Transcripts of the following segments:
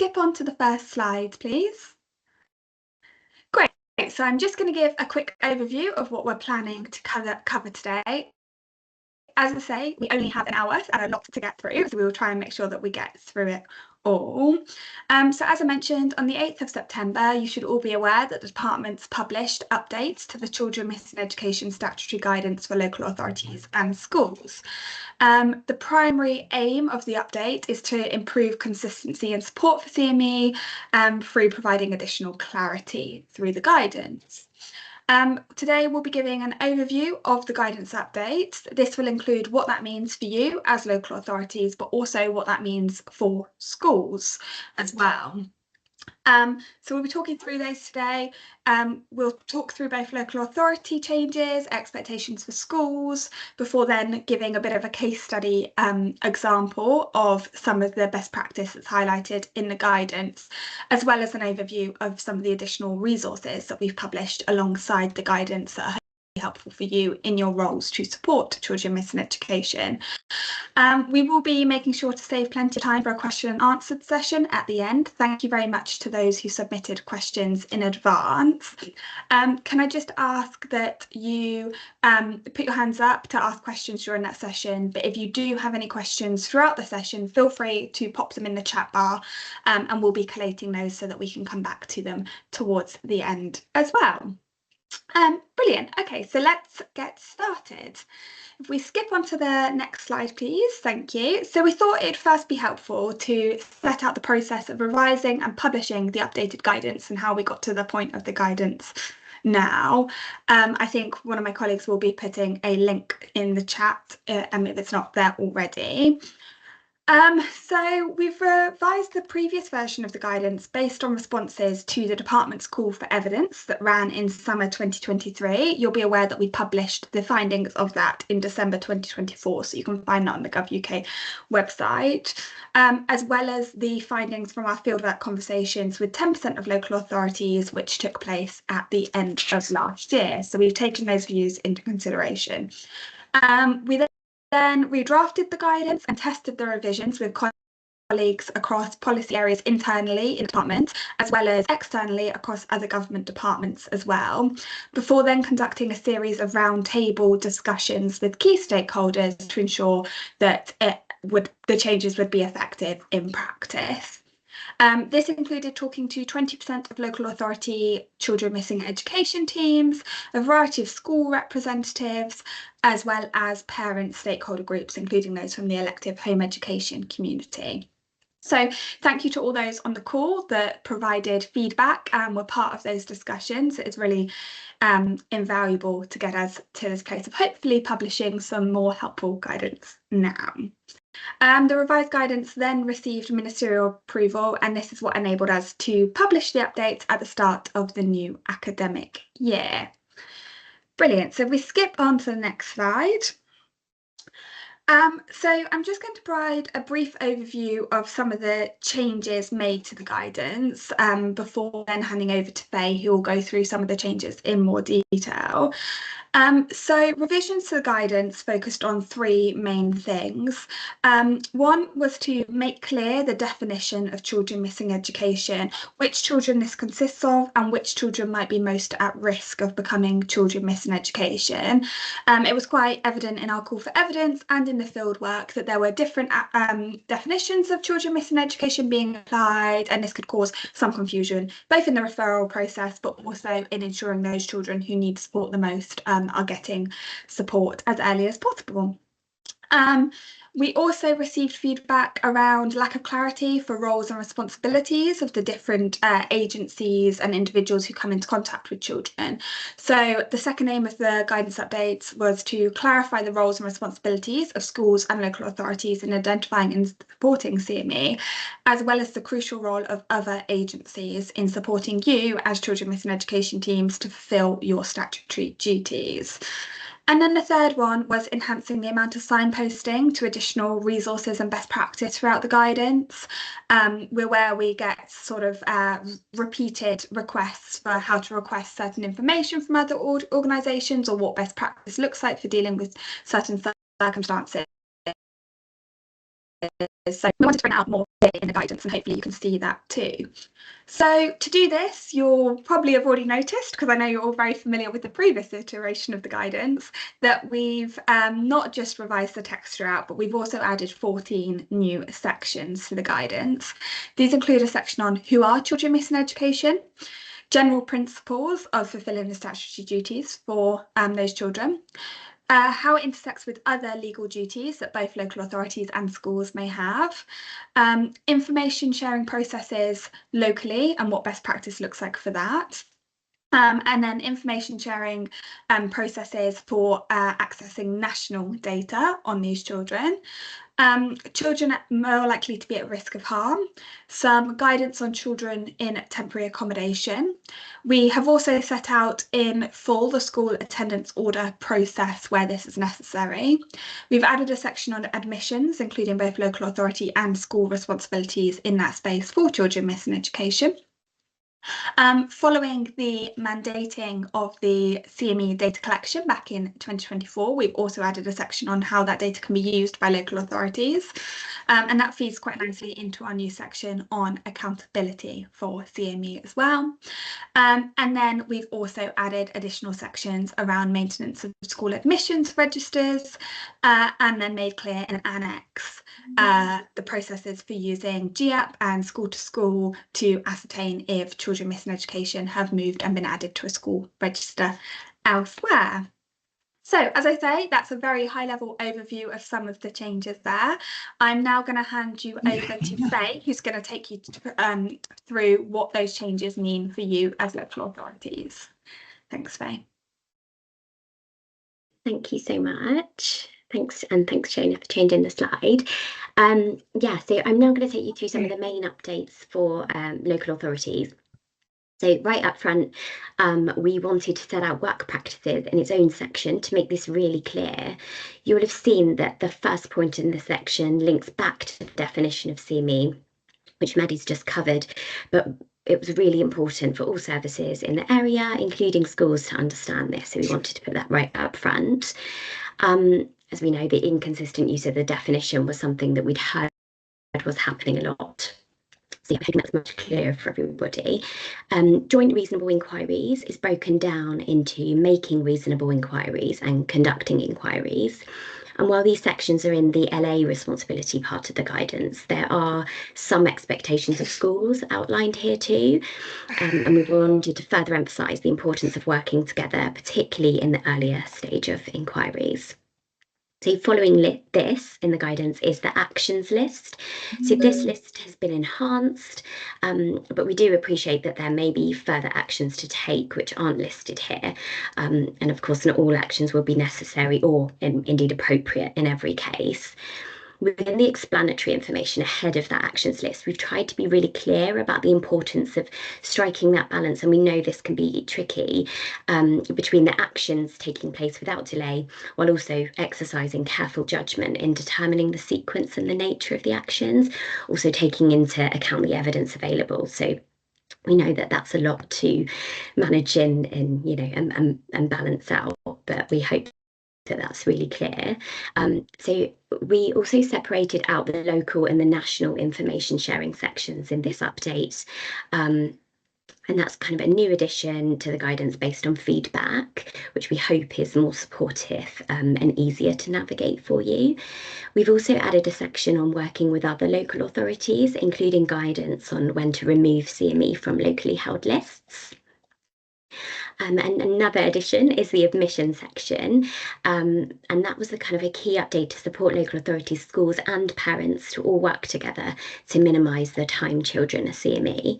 skip on to the first slide, please. Great. So I'm just going to give a quick overview of what we're planning to cover today. As I say, we only have an hour and a lot to get through, so we will try and make sure that we get through it all. So as I mentioned, on the 8th of September, you should all be aware that the department's published updates to the Children Missing Education statutory guidance for local authorities and schools. The primary aim of the update is to improve consistency and support for CME through providing additional clarity through the guidance. Today we'll be giving an overview of the guidance update. This will include what that means for you as local authorities, but also what that means for schools as well. So we'll be talking through those today. We'll talk through both local authority changes, expectations for schools, before then giving a bit of a case study example of some of the best practice that's highlighted in the guidance, as well as an overview of some of the additional resources that we've published alongside the guidance that are helpful for you in your roles to support children missing education. We will be making sure to save plenty of time for a question and answer session at the end. Thank you very much to those who submitted questions in advance. Can I just ask that you put your hands up to ask questions during that session, but if you do have any questions throughout the session, feel free to pop them in the chat bar, and we'll be collating those so that we can come back to them towards the end as well. Brilliant. Okay, so let's get started. If we skip on to the next slide, please. Thank you. So we thought it'd first be helpful to set out the process of revising and publishing the updated guidance and how we got to the point of the guidance now. I think one of my colleagues will be putting a link in the chat if it's not there already. So we've revised the previous version of the guidance based on responses to the department's call for evidence that ran in summer 2023. You'll be aware that we published the findings of that in December 2024, so you can find that on the Gov.uk website, as well as the findings from our fieldwork conversations with 10% of local authorities, which took place at the end of last year. So we've taken those views into consideration. We then redrafted the guidance and tested the revisions with colleagues across policy areas internally in the department, as well as externally across other government departments as well, before then conducting a series of roundtable discussions with key stakeholders to ensure that the changes would be effective in practice. This included talking to 20% of local authority children missing education teams, a variety of school representatives, as well as parent stakeholder groups, including those from the elective home education community. So thank you to all those on the call that provided feedback and were part of those discussions. It's really invaluable to get us to this place of hopefully publishing some more helpful guidance now. The revised guidance then received ministerial approval, and this is what enabled us to publish the updates at the start of the new academic year. Brilliant. So if we skip on to the next slide. So I'm just going to provide a brief overview of some of the changes made to the guidance before then handing over to Faye, who will go through some of the changes in more detail. So revisions to the guidance focused on three main things. One was to make clear the definition of children missing education, which children this consists of, and which children might be most at risk of becoming children missing education. It was quite evident in our call for evidence and in the field work that there were different definitions of children missing education being applied, and this could cause some confusion, both in the referral process, but also in ensuring those children who need support the most are getting support as early as possible. We also received feedback around lack of clarity for roles and responsibilities of the different agencies and individuals who come into contact with children. So the second aim of the guidance updates was to clarify the roles and responsibilities of schools and local authorities in identifying and supporting CME, as well as the crucial role of other agencies in supporting you as children missing education teams to fulfil your statutory duties. And then the third one was enhancing the amount of signposting to additional resources and best practice throughout the guidance, where we get sort of repeated requests for how to request certain information from other organisations or what best practice looks like for dealing with certain circumstances. So we wanted to bring out more in the guidance, and hopefully you can see that too. So to do this, you'll probably have already noticed, because I know you're all very familiar with the previous iteration of the guidance, that we've not just revised the text throughout, but we've also added 14 new sections to the guidance. These include a section on who are children missing education, general principles of fulfilling the statutory duties for those children, how it intersects with other legal duties that both local authorities and schools may have, information sharing processes locally and what best practice looks like for that, and then information sharing processes for accessing national data on these children. Children more likely to be at risk of harm, some guidance on children in temporary accommodation. We have also set out in full the school attendance order process where this is necessary. We've added a section on admissions, including both local authority and school responsibilities in that space for children missing education. Following the mandating of the CME data collection back in 2024, we've also added a section on how that data can be used by local authorities, and that feeds quite nicely into our new section on accountability for CME as well. And then we've also added additional sections around maintenance of school admissions registers, and then made clear in an annex the processes for using GAP and school to school to ascertain if children missing education have moved and been added to a school register elsewhere. So, as I say, that's a very high-level overview of some of the changes there. I'm now going to hand you over to Faye, who's going to take you through what those changes mean for you as local authorities. Thanks, Faye. Thank you so much. Thanks, and thanks, Shona, for changing the slide. So I'm now going to take you through some of the main updates for local authorities. So right up front, we wanted to set out work practices in its own section to make this really clear. You will have seen that the first point in the section links back to the definition of CME, which Maddie's just covered, but it was really important for all services in the area, including schools, to understand this. So we wanted to put that right up front. As we know, the inconsistent use of the definition was something that we'd heard was happening a lot. So I think that's much clearer for everybody. Joint reasonable inquiries is broken down into making reasonable inquiries and conducting inquiries. And while these sections are in the LA responsibility part of the guidance, there are some expectations of schools outlined here too. And we wanted to further emphasise the importance of working together, particularly in the earlier stage of inquiries. So following this in the guidance is the actions list. So this list has been enhanced, but we do appreciate that there may be further actions to take which aren't listed here. And of course, not all actions will be necessary or indeed appropriate in every case. Within the explanatory information ahead of that actions list, we've tried to be really clear about the importance of striking that balance. And we know this can be tricky between the actions taking place without delay, while also exercising careful judgment in determining the sequence and the nature of the actions, also taking into account the evidence available. So we know that that's a lot to manage and balance out, but we hope that that's really clear. So we also separated out the local and the national information sharing sections in this update. And that's kind of a new addition to the guidance based on feedback, which we hope is more supportive and easier to navigate for you. We've also added a section on working with other local authorities, including guidance on when to remove CME from locally held lists. And another addition is the admission section, and that was the kind of a key update to support local authorities, schools and parents to all work together to minimise the time children are CME.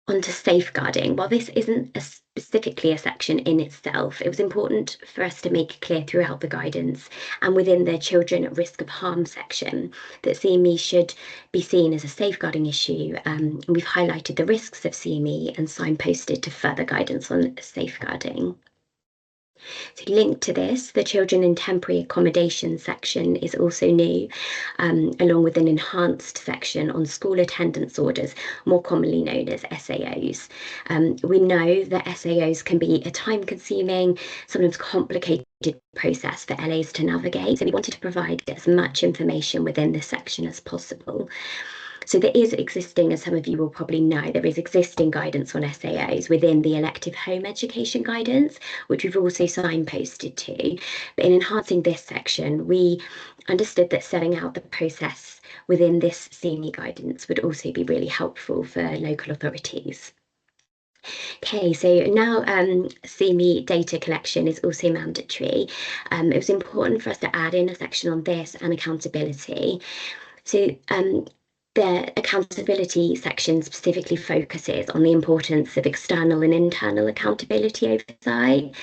Onto safeguarding. While this isn't specifically a section in itself, it was important for us to make clear throughout the guidance and within the children at risk of harm section that CME should be seen as a safeguarding issue. We've highlighted the risks of CME and signposted to further guidance on safeguarding. So linked to this, the Children in Temporary Accommodation section is also new, along with an enhanced section on school attendance orders, more commonly known as SAOs. We know that SAOs can be a time-consuming, sometimes complicated process for LAs to navigate, so we wanted to provide as much information within this section as possible. So there is existing, as some of you will probably know, there is existing guidance on SAOs within the elective home education guidance, which we've also signposted to. But in enhancing this section, we understood that setting out the process within this CME guidance would also be really helpful for local authorities. Okay, so now CME data collection is also mandatory. It was important for us to add in a section on this and accountability. So the accountability section specifically focuses on the importance of external and internal accountability oversight.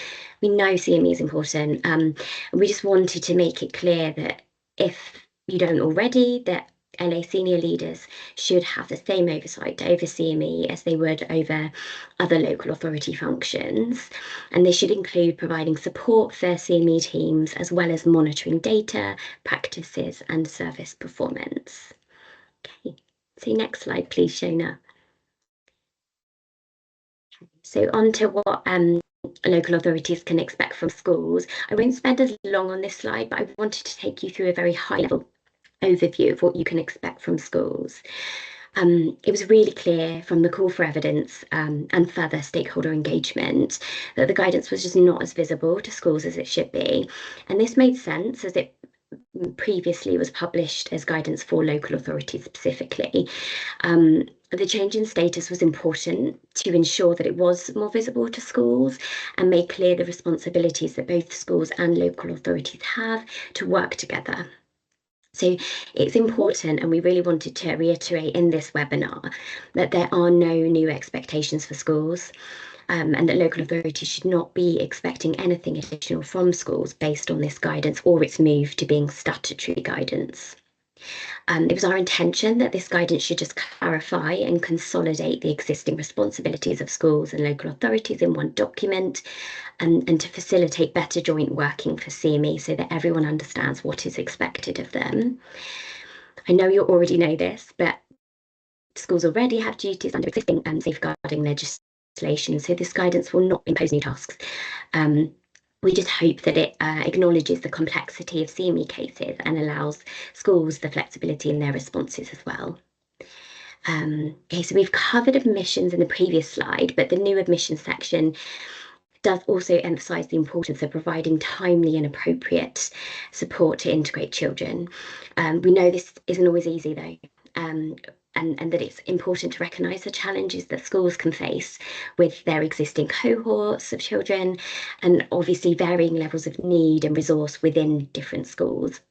We know CME is important. And we just wanted to make it clear that if you don't already, that LA senior leaders should have the same oversight over CME as they would over other local authority functions. And this should include providing support for CME teams, as well as monitoring data, practices, and service performance. Okay, so next slide, please, Shona. So on to what local authorities can expect from schools. I won't spend as long on this slide, but I wanted to take you through a very high-level overview of what you can expect from schools. It was really clear from the call for evidence and further stakeholder engagement that the guidance was just not as visible to schools as it should be. And this made sense, as it previously was published as guidance for local authorities specifically. The change in status was important to ensure that it was more visible to schools and made clear the responsibilities that both schools and local authorities have to work together. So it's important, and we really wanted to reiterate in this webinar, that there are no new expectations for schools. And that local authorities should not be expecting anything additional from schools based on this guidance or its move to being statutory guidance. It was our intention that this guidance should just clarify and consolidate the existing responsibilities of schools and local authorities in one document, and to facilitate better joint working for CME so that everyone understands what is expected of them. I know you already know this, but schools already have duties under existing safeguarding legislation, so this guidance will not impose new tasks. We just hope that it acknowledges the complexity of CME cases and allows schools the flexibility in their responses as well. Okay, so we've covered admissions in the previous slide, but the new admissions section does also emphasise the importance of providing timely and appropriate support to integrate children. We know this isn't always easy though. And that it's important to recognise the challenges that schools can face with their existing cohorts of children, and obviously varying levels of need and resource within different schools.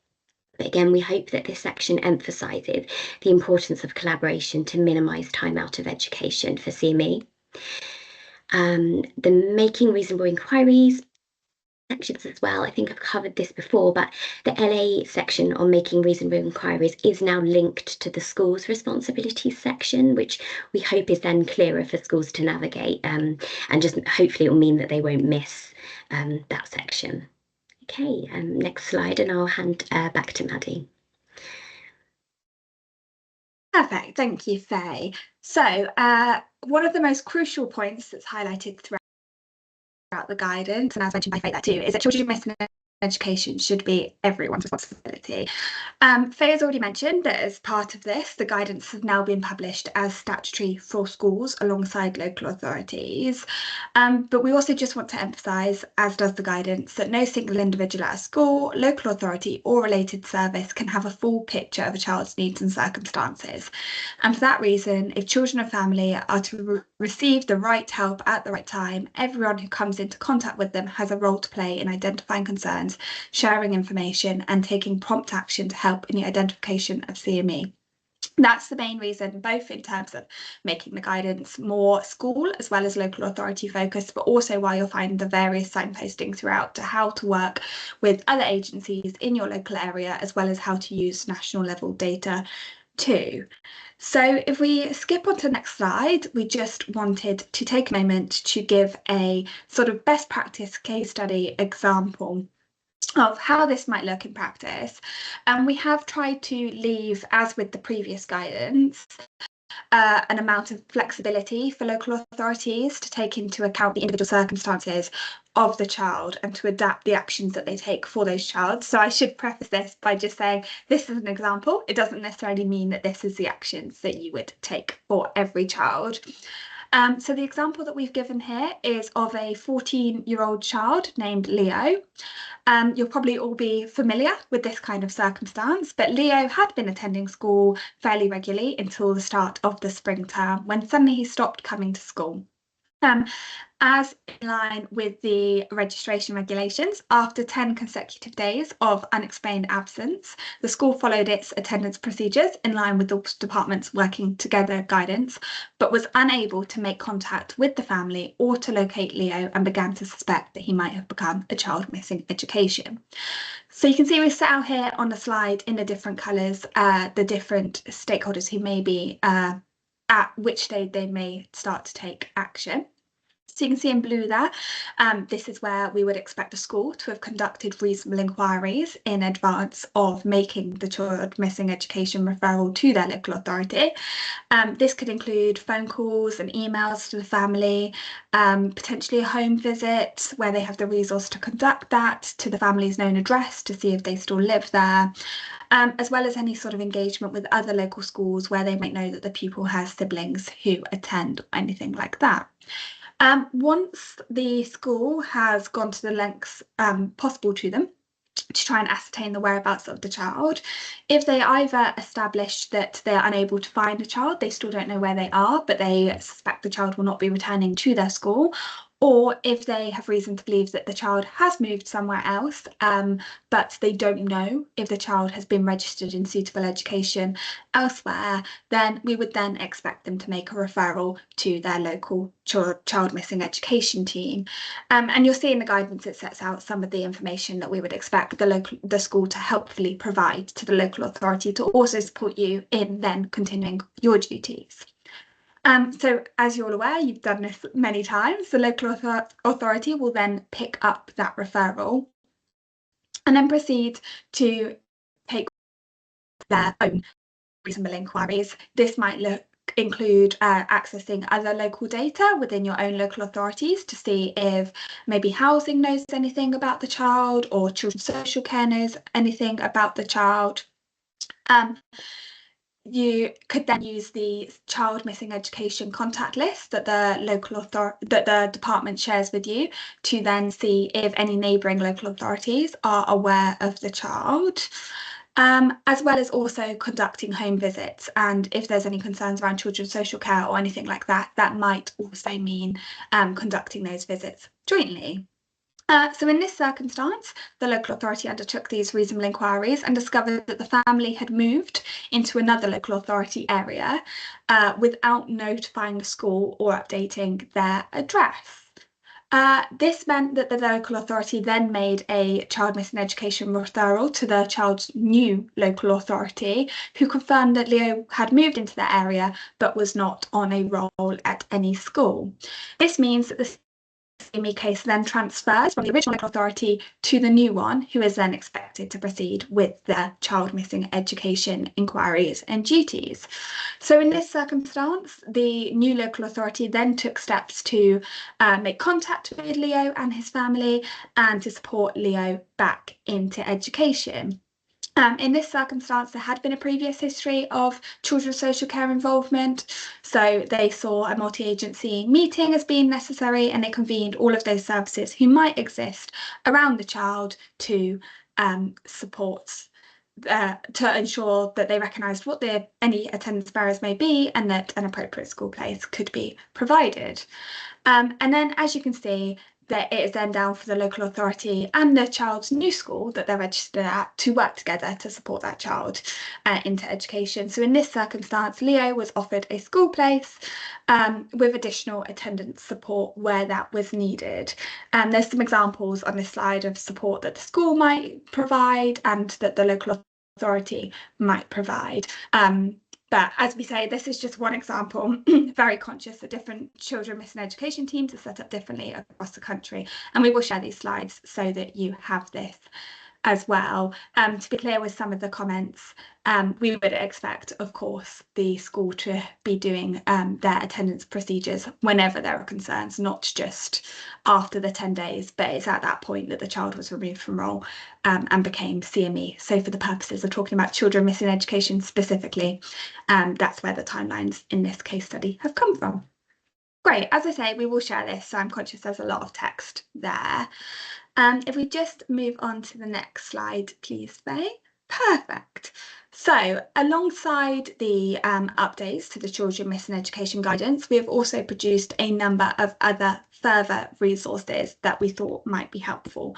But again, we hope that this section emphasises the importance of collaboration to minimise time out of education for CME. The making reasonable inquiries sections as well. I think I've covered this before, but the LA section on making reasonable inquiries is now linked to the schools responsibilities section, which we hope is then clearer for schools to navigate, and just hopefully it will mean that they won't miss that section. Okay, next slide, and I'll hand back to Maddie. Perfect, thank you, Faye. So one of the most crucial points that's highlighted throughout the guidance, and as mentioned by Faye there too, is that children missing education should be everyone's responsibility. Faye has already mentioned that as part of this, the guidance has now been published as statutory for schools alongside local authorities. But we also just want to emphasise, as does the guidance, that no single individual at a school, local authority or related service can have a full picture of a child's needs and circumstances. And for that reason, if children and family are to receive the right help at the right time, everyone who comes into contact with them has a role to play in identifying concerns, sharing information, and taking prompt action to help in the identification of CME. That's the main reason, both in terms of making the guidance more school as well as local authority focused, but also why you'll find the various signposting throughout to how to work with other agencies in your local area, as well as how to use national level data too. So if we skip on to the next slide, we just wanted to take a moment to give a sort of best practice case study example of how this might look in practice. And we have tried to leave, as with the previous guidance, an amount of flexibility for local authorities to take into account the individual circumstances of the child and to adapt the actions that they take for those child. So I should preface this by just saying this is an example. It doesn't necessarily mean that this is the actions that you would take for every child. So the example that we've given here is of a 14-year-old child named Leo. You'll probably all be familiar with this kind of circumstance, but Leo had been attending school fairly regularly until the start of the spring term, when suddenly he stopped coming to school. As in line with the registration regulations, after 10 consecutive days of unexplained absence, the school followed its attendance procedures in line with the department's working together guidance, but was unable to make contact with the family or to locate Leo and began to suspect that he might have become a child missing education. So you can see we've set out here on the slide in the different colours the different stakeholders who may be at which stage they may start to take action. So you can see in blue there, this is where we would expect a school to have conducted reasonable inquiries in advance of making the child missing education referral to their local authority. This could include phone calls and emails to the family, potentially a home visit where they have the resource to conduct that to the family's known address to see if they still live there, as well as any sort of engagement with other local schools where they might know that the pupil has siblings who attend or anything like that. Once the school has gone to the lengths possible to them to try and ascertain the whereabouts of the child, if they either establish that they're unable to find the child, they still don't know where they are, but they suspect the child will not be returning to their school, or if they have reason to believe that the child has moved somewhere else, but they don't know if the child has been registered in suitable education elsewhere, then we would then expect them to make a referral to their local child missing education team. And you'll see in the guidance it sets out some of the information that we would expect the school to helpfully provide to the local authority to also support you in then continuing your duties. So as you're all aware, you've done this many times, the local authority will then pick up that referral and then proceed to take their own reasonable inquiries. This might include accessing other local data within your own local authorities to see if maybe housing knows anything about the child or children's social care knows anything about the child. You could then use the child missing education contact list that the department shares with you to then see if any neighbouring local authorities are aware of the child. As well as also conducting home visits, and if there's any concerns around children's social care or anything like that, that might also mean conducting those visits jointly. So in this circumstance, the local authority undertook these reasonable inquiries and discovered that the family had moved into another local authority area without notifying the school or updating their address. This meant that the local authority then made a child missing education referral to the child's new local authority, who confirmed that Leo had moved into the area but was not on a roll at any school. This means that the SEME case then transfers from the original local authority to the new one, who is then expected to proceed with the child missing education inquiries and duties. So in this circumstance, the new local authority then took steps to make contact with Leo and his family and to support Leo back into education. In this circumstance, there had been a previous history of children's social care involvement, so they saw a multi-agency meeting as being necessary, and they convened all of those services who might exist around the child to support to ensure that they recognised what any attendance barriers may be and that an appropriate school place could be provided. And then, as you can see, that it is then down for the local authority and the child's new school that they're registered at to work together to support that child into education. So in this circumstance, Leo was offered a school place with additional attendance support where that was needed. There's some examples on this slide of support that the school might provide and that the local authority might provide. But as we say, this is just one example. Very conscious that different children missing education teams are set up differently across the country. And we will share these slides so that you have this as well. To be clear with some of the comments, we would expect, of course, the school to be doing their attendance procedures whenever there are concerns, not just after the 10 days, but it's at that point that the child was removed from role and became CME. So for the purposes of talking about children missing education specifically, that's where the timelines in this case study have come from. Great, as I say, we will share this, so I'm conscious there's a lot of text there. If we just move on to the next slide, please, Faye. Perfect. So alongside the updates to the Children Missing Education Guidance, we have also produced a number of other further resources that we thought might be helpful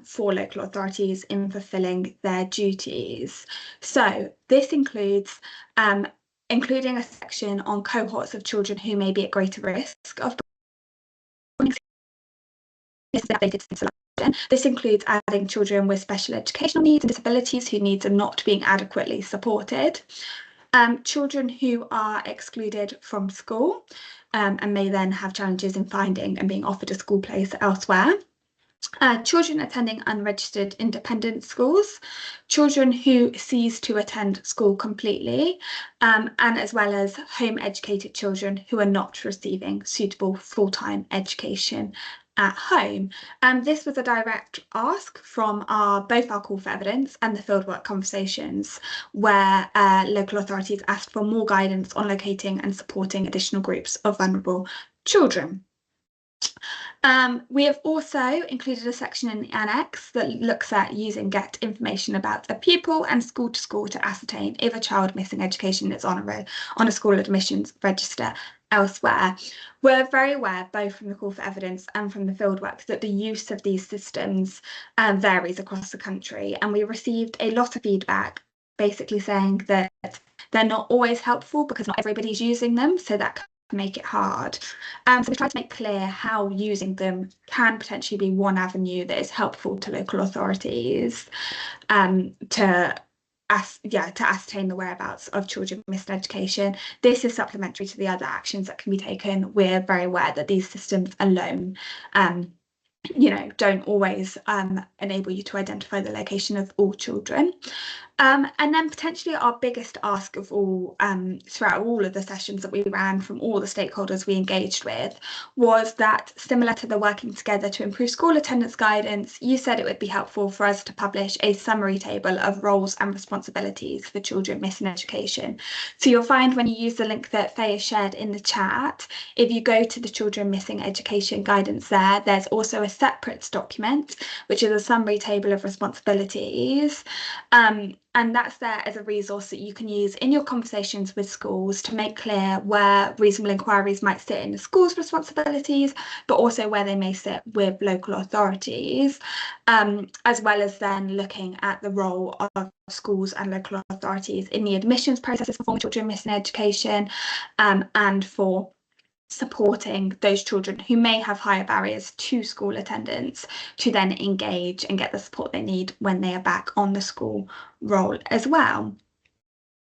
for local authorities in fulfilling their duties. So this includes including a section on cohorts of children who may be at greater risk of this includes adding children with special educational needs and disabilities whose needs are not being adequately supported, children who are excluded from school and may then have challenges in finding and being offered a school place elsewhere. Children attending unregistered independent schools, children who cease to attend school completely, and as well as home educated children who are not receiving suitable full-time education at home. This was a direct ask from both our call for evidence and the fieldwork conversations, where local authorities asked for more guidance on locating and supporting additional groups of vulnerable children. We have also included a section in the annex that looks at using get information about a pupil and school to school to ascertain if a child missing education is on a school admissions register elsewhere. We're very aware, both from the call for evidence and from the fieldwork, that the use of these systems varies across the country, and we received a lot of feedback basically saying that they're not always helpful because not everybody's using them, so that make it hard. So we try to make clear how using them can potentially be one avenue that is helpful to local authorities to ascertain the whereabouts of children missing education. This is supplementary to the other actions that can be taken. We're very aware that these systems alone don't always enable you to identify the location of all children. And then potentially our biggest ask of all throughout all of the sessions that we ran from all the stakeholders we engaged with was that, similar to the working together to improve school attendance guidance, you said it would be helpful for us to publish a summary table of roles and responsibilities for children missing education. So you'll find when you use the link that Faye has shared in the chat, if you go to the children missing education guidance there's also a separate document, which is a summary table of responsibilities. And that's there as a resource that you can use in your conversations with schools to make clear where reasonable inquiries might sit in the school's responsibilities, but also where they may sit with local authorities, as well as then looking at the role of schools and local authorities in the admissions processes for children missing education and for supporting those children who may have higher barriers to school attendance to then engage and get the support they need when they are back on the school roll as well.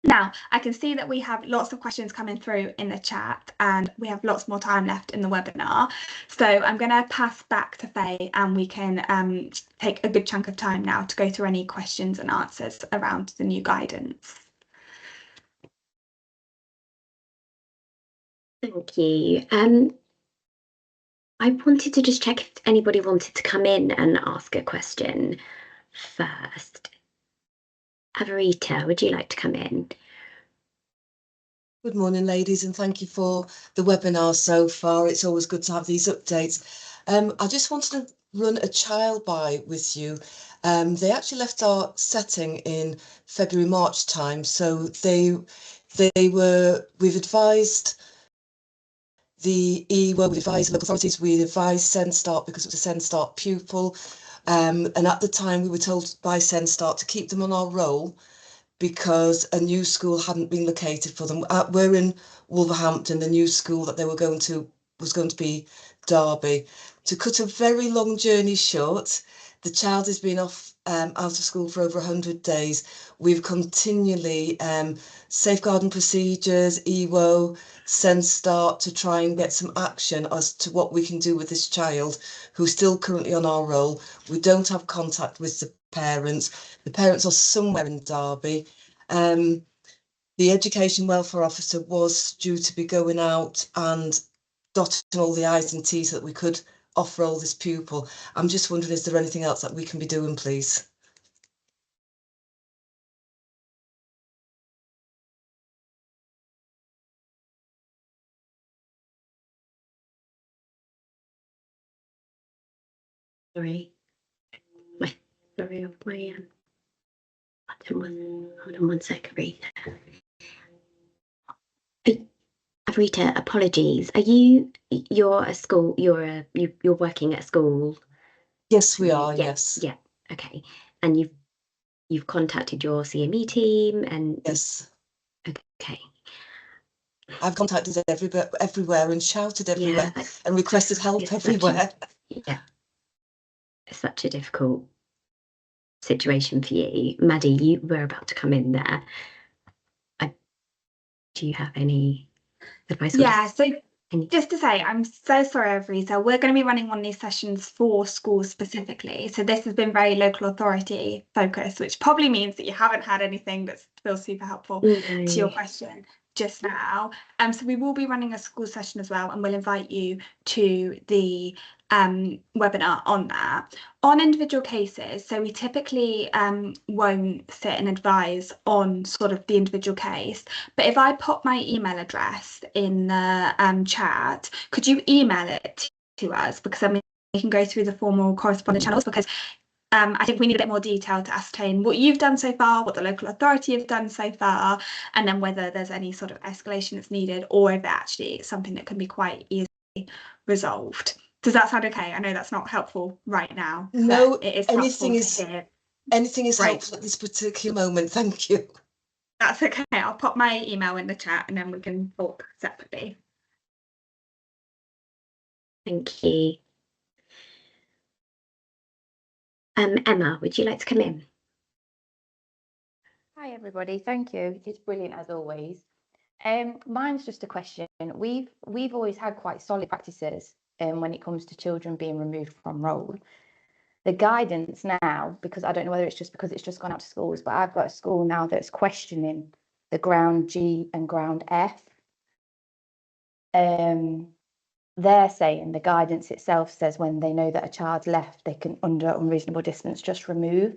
Now, I can see that we have lots of questions coming through in the chat and we have lots more time left in the webinar. So I'm going to pass back to Faye and we can take a good chunk of time now to go through any questions and answers around the new guidance. Thank you. I wanted to just check if anybody wanted to come in and ask a question first. Avarita, would you like to come in? Good morning, ladies, and thank you for the webinar so far. It's always good to have these updates. I just wanted to run a child by with you. They actually left our setting in February, March time, so we've advised we've advised local authorities, we advised Send Start because it was a Send Start pupil, and at the time we were told by Send Start to keep them on our roll because a new school hadn't been located for them. We're in Wolverhampton. The new school that they were going to was going to be Derby. To cut a very long journey short, The child has been off out of school for over 100 days. We've continually safeguarding procedures, EWO, Sense Start to try and get some action as to what we can do with this child who's still currently on our roll. We don't have contact with the parents. The parents are somewhere in Derby. The education welfare officer was due to be going out and dotting all the I's and T's that we could offer all this pupil. I'm just wondering, is there anything else that we can be doing, please? Sorry, sorry, hold on one sec, Rita. Rita, apologies. You're a school, you're working at a school? Yes, we are, yes. Yeah, okay. And you've contacted your CME team and... Yes. Okay. I've contacted everywhere and shouted everywhere and requested help everywhere. Yeah. It's such a difficult situation for you. Maddie, you were about to come in there. Do you have any advice? Yeah, so just to say, I'm so sorry, Rita. We're going to be running one of these sessions for schools specifically. So this has been very local authority focused, which probably means that you haven't had anything that feels super helpful to your question just now. So we will be running a school session as well, and we'll invite you to the webinar on that. On individual cases, so we typically won't sit and advise on sort of the individual case, but if I pop my email address in the chat, could you email it to us? Because then we can go through the formal correspondence channels, because I think we need a bit more detail to ascertain what you've done so far, what the local authority have done so far, and then whether there's any sort of escalation that's needed, or if actually it's something that can be quite easily resolved. Does that sound okay? I know that's not helpful right now. No, it is anything is helpful at this particular moment. Thank you. That's okay. I'll pop my email in the chat and then we can talk separately. Thank you. Emma, would you like to come in? Hi everybody, thank you. It's brilliant as always. Mine's just a question. We've always had quite solid practices when it comes to children being removed from roll. The guidance now, because I don't know whether it's just because it's just gone out to schools, but I've got a school now that's questioning the ground G and ground F. They're saying the guidance itself says when they know that a child's left, they can, under unreasonable distance, just remove.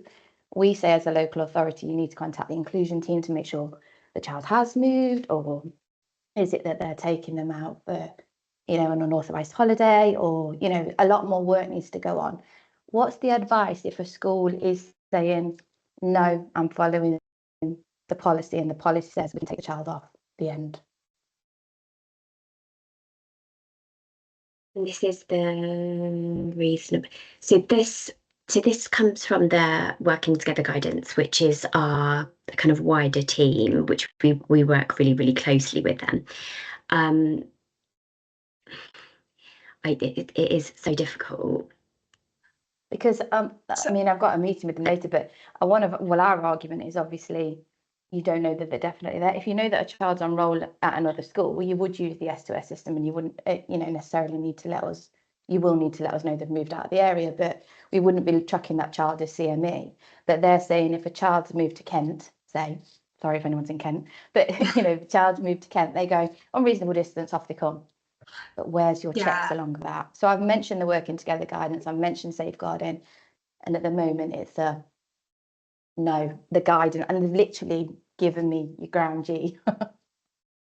We say as a local authority, you need to contact the inclusion team to make sure the child has moved, or is it that they're taking them out for, an unauthorised holiday, or, a lot more work needs to go on. What's the advice if a school is saying, no, I'm following the policy, and the policy says we can take the child off, the end? This is the reasonable. So this comes from the working together guidance, which is our kind of wider team, which we work really, really closely with them. It is so difficult. Because I mean, I've got a meeting with them later, but our argument is obviously you don't know that they're definitely there. If you know that a child's on roll at another school, well, you would use the S2S system, and you wouldn't, necessarily need to let us. You will need to let us know they've moved out of the area, but we wouldn't be tracking that child as CME. But they're saying if a child's moved to Kent, say, sorry if anyone's in Kent, but if the child's moved to Kent, they go unreasonable distance, off they come. But where's your checks along that? So I've mentioned the working together guidance, I've mentioned safeguarding, and at the moment it's no, the guidance, and they've literally given me your ground G.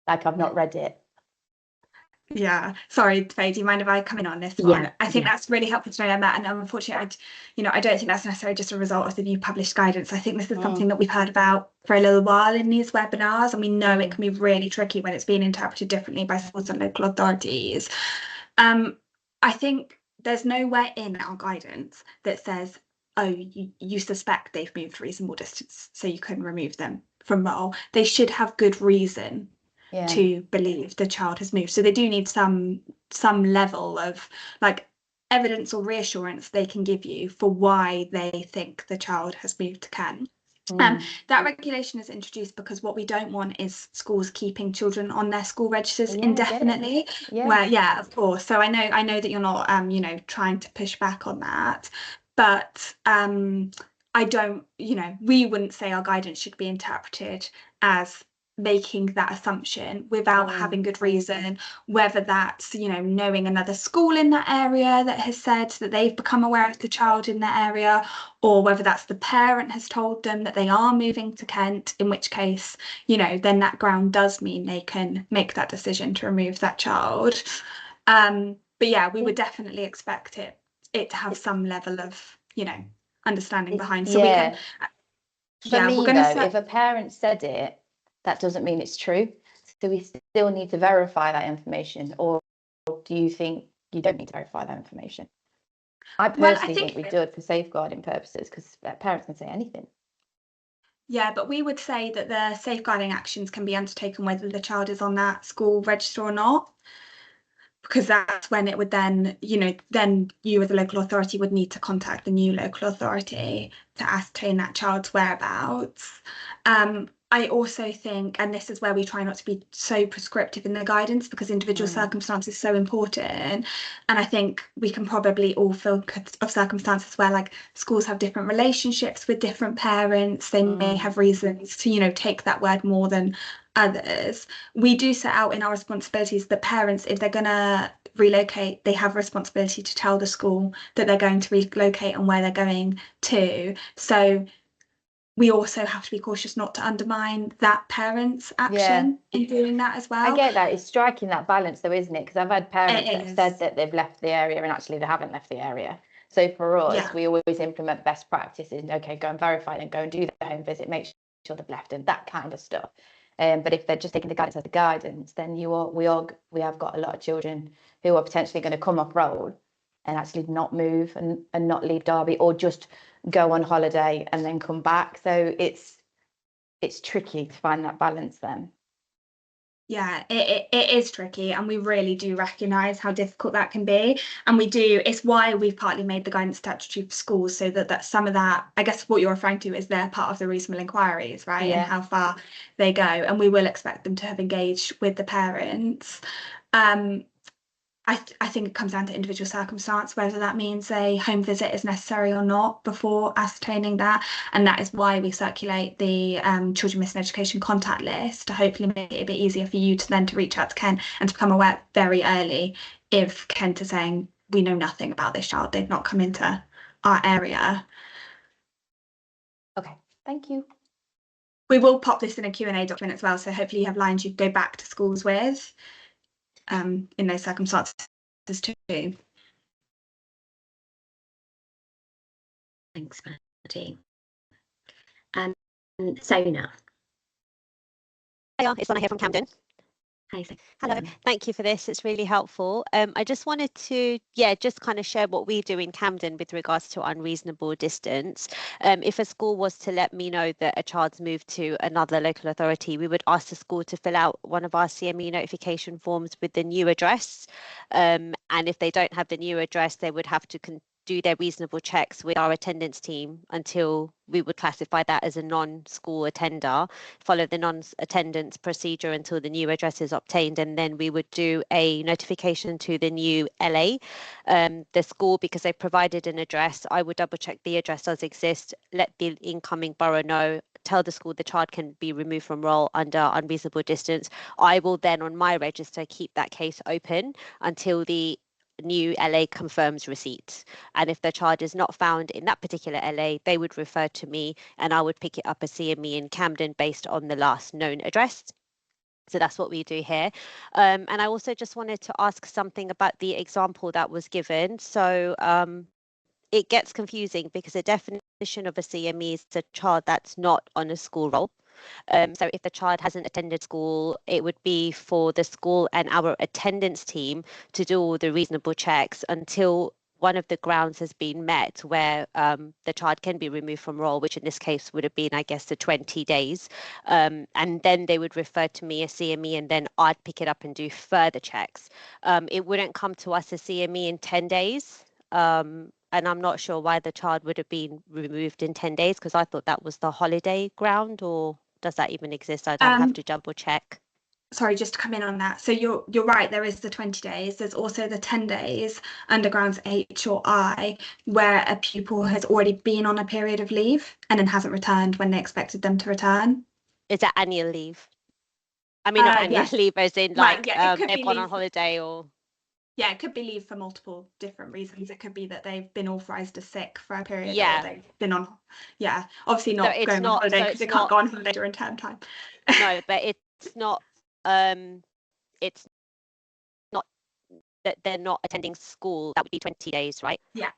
Like I've not read it. Yeah, sorry, Faye, do you mind if I come in on this one? I think that's really helpful to know, Emma, and unfortunately, I don't think that's necessarily just a result of the new published guidance. I think this is something that we've heard about for a little while in these webinars, and we know it can be really tricky when it's being interpreted differently by schools and local authorities. I think there's nowhere in our guidance that says, oh, you suspect they've moved reasonable distance, so you can remove them from roll. They should have good reason to believe the child has moved. So they do need some level of, like, evidence or reassurance they can give you for why they think the child has moved to Kent. That regulation is introduced because what we don't want is schools keeping children on their school registers indefinitely. Where, yeah, of course. So I know that you're not you know, trying to push back on that, but I don't, you know, we wouldn't say our guidance should be interpreted as making that assumption without having good reason, whether that's, you know, knowing another school in that area that has said that they've become aware of the child in that area, or whether that's the parent has told them that they are moving to Kent, in which case, you know, then that ground does mean they can make that decision to remove that child. But yeah, we would definitely expect it to have some level of, you know, understanding behind. So we can, for me, though, if a parent said it, that doesn't mean it's true. So we still need to verify that information, or do you think you don't need to verify that information? I personally think we do it for safeguarding purposes, because parents can say anything. Yeah, but we would say that the safeguarding actions can be undertaken whether the child is on that school register or not, because that's when it would then, you know, then you as a local authority would need to contact the new local authority to ascertain that child's whereabouts. I also think, and this is where we try not to be so prescriptive in the guidance, because individual circumstances are so important. And I think we can probably all feel of circumstances where, like, schools have different relationships with different parents. They may have reasons to, you know, take that word more than others. We do set out in our responsibilities that parents, if they're going to relocate, they have a responsibility to tell the school that they're going to relocate and where they're going to. So we also have to be cautious not to undermine that parent's action in doing that as well. I get that. It's striking that balance, though, isn't it? Because I've had parents that have said that they've left the area and actually they haven't left the area. So for us, we always implement best practices. Okay, go and verify and go and do the home visit, make sure they've left, and that kind of stuff. But if they're just taking the guidance as the guidance, then we have got a lot of children who are potentially going to come off road and actually not move and not leave Derby, or just go on holiday and then come back. So it's tricky to find that balance then. Yeah, it is tricky, and we really do recognise how difficult that can be. And it's why we've partly made the guidance statutory for schools, so that some of that, I guess what you're referring to, is they're part of the reasonable inquiries, right? And how far they go. And we will expect them to have engaged with the parents. I think it comes down to individual circumstance, whether that means a home visit is necessary or not before ascertaining that. And that is why we circulate the Children Missing Education contact list, to hopefully make it a bit easier for you to reach out to Kent and to become aware very early if Kent is saying, we know nothing about this child, they've not come into our area. Okay, thank you. We will pop this in a Q&A document as well, so hopefully you have lines you can go back to schools with in those circumstances too. Thanks, Maddie. Sona. Hi, it's Anna here from Camden. Hi. Hello, thank you for this. It's really helpful. I just wanted to, just kind of share what we do in Camden with regards to unreasonable distance. If a school was to let me know that a child's moved to another local authority, we would ask the school to fill out one of our CME notification forms with the new address. And if they don't have the new address, they would have to do their reasonable checks with our attendance team until we would classify that as a non-school attender, follow the non-attendance procedure until the new address is obtained, and then we would do a notification to the new LA. The school, because they provided an address, I would double check the address does exist, let the incoming borough know, tell the school the child can be removed from roll under unreasonable distance. I will then on my register keep that case open until the new LA confirms receipt, and if the child is not found in that particular LA, they would refer to me and I would pick it up as CME in Camden based on the last known address. So that's what we do here. And I also just wanted to ask something about the example that was given. So it gets confusing because the definition of a CME is a child that's not on a school roll. So if the child hasn't attended school, it would be for the school and our attendance team to do all the reasonable checks until one of the grounds has been met where the child can be removed from roll, which in this case would have been, I guess, the 20 days. And then they would refer to me as CME, and then I'd pick it up and do further checks. It wouldn't come to us as CME in 10 days. and I'm not sure why the child would have been removed in 10 days, because I thought that was the holiday ground, or does that even exist? I'd have to double check. Sorry, just to come in on that. So you're right, there is the 20 days. There's also the 10 days under grounds H or I, where a pupil has already been on a period of leave and then hasn't returned when they expected them to return. Is that annual leave? I mean, not annual leave as in like they've gone on holiday, or yeah, it could be leave for multiple different reasons. It could be that they've been authorised as sick for a period, or they've been on, obviously not going on holiday because they can't go on holiday during term time. No, but it's not that they're not attending school. That would be 20 days, right? Yeah.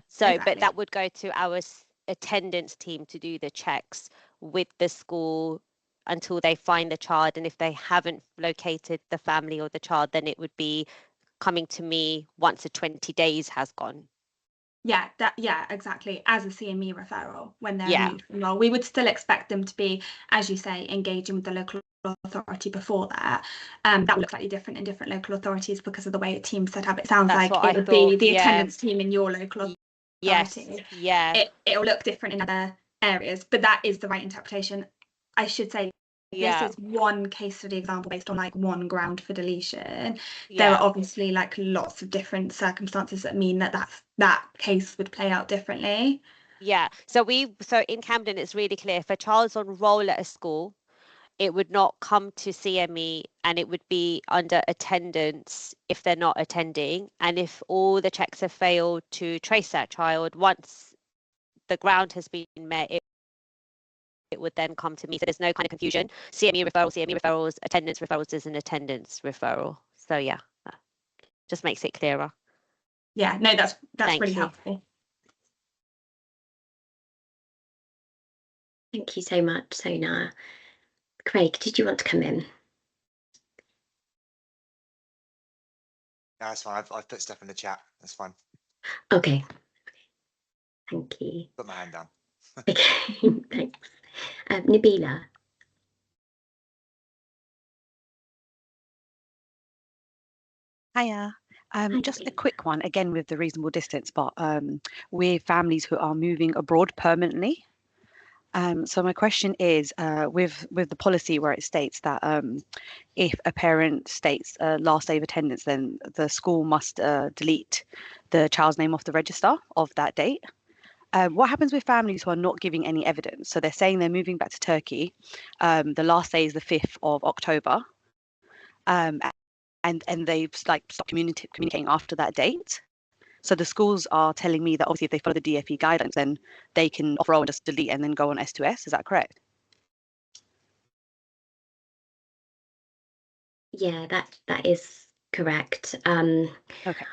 So exactly. but that would go to our attendance team to do the checks with the school until they find the child, and if they haven't located the family or the child, then it would be coming to me once the 20 days has gone. Yeah, exactly. As a CME referral, when they're removed from role, we would still expect them to be, as you say, engaging with the local authority before that. That would look slightly different in different local authorities because of the way the team's set up. It sounds like it would be the attendance team in your local authority. Yes. It'll look different in other areas, but that is the right interpretation. I should say this is one case study example based on like one ground for deletion. There are obviously like lots of different circumstances that mean that case would play out differently. So in Camden, it's really clear. If a child's on roll at a school, it would not come to CME, and it would be under attendance if they're not attending. And if all the checks have failed to trace that child, once the ground has been met, it would then come to me. So there's no kind of confusion. CME referrals, attendance referrals is an attendance referral. So that just makes it clearer. Yeah, no, that's really helpful. Thank you so much, Sona. Craig, did you want to come in? No, that's fine. I've put stuff in the chat. That's fine. Okay. Thank you. Put my hand down. Okay, thanks. Nabila. Hiya. Just a quick one, again with the reasonable distance, but with families who are moving abroad permanently. So my question is, with the policy where it states that if a parent states last day of attendance, then the school must delete the child's name off the register of that date. What happens with families who are not giving any evidence? So they're saying they're moving back to Turkey. The last day is the 5th of October. And they've stopped communicating after that date. So the schools are telling me that obviously if they follow the DfE guidance, then they can off-roll and just delete and then go on S2S. Is that correct? Yeah, that is correct. Okay.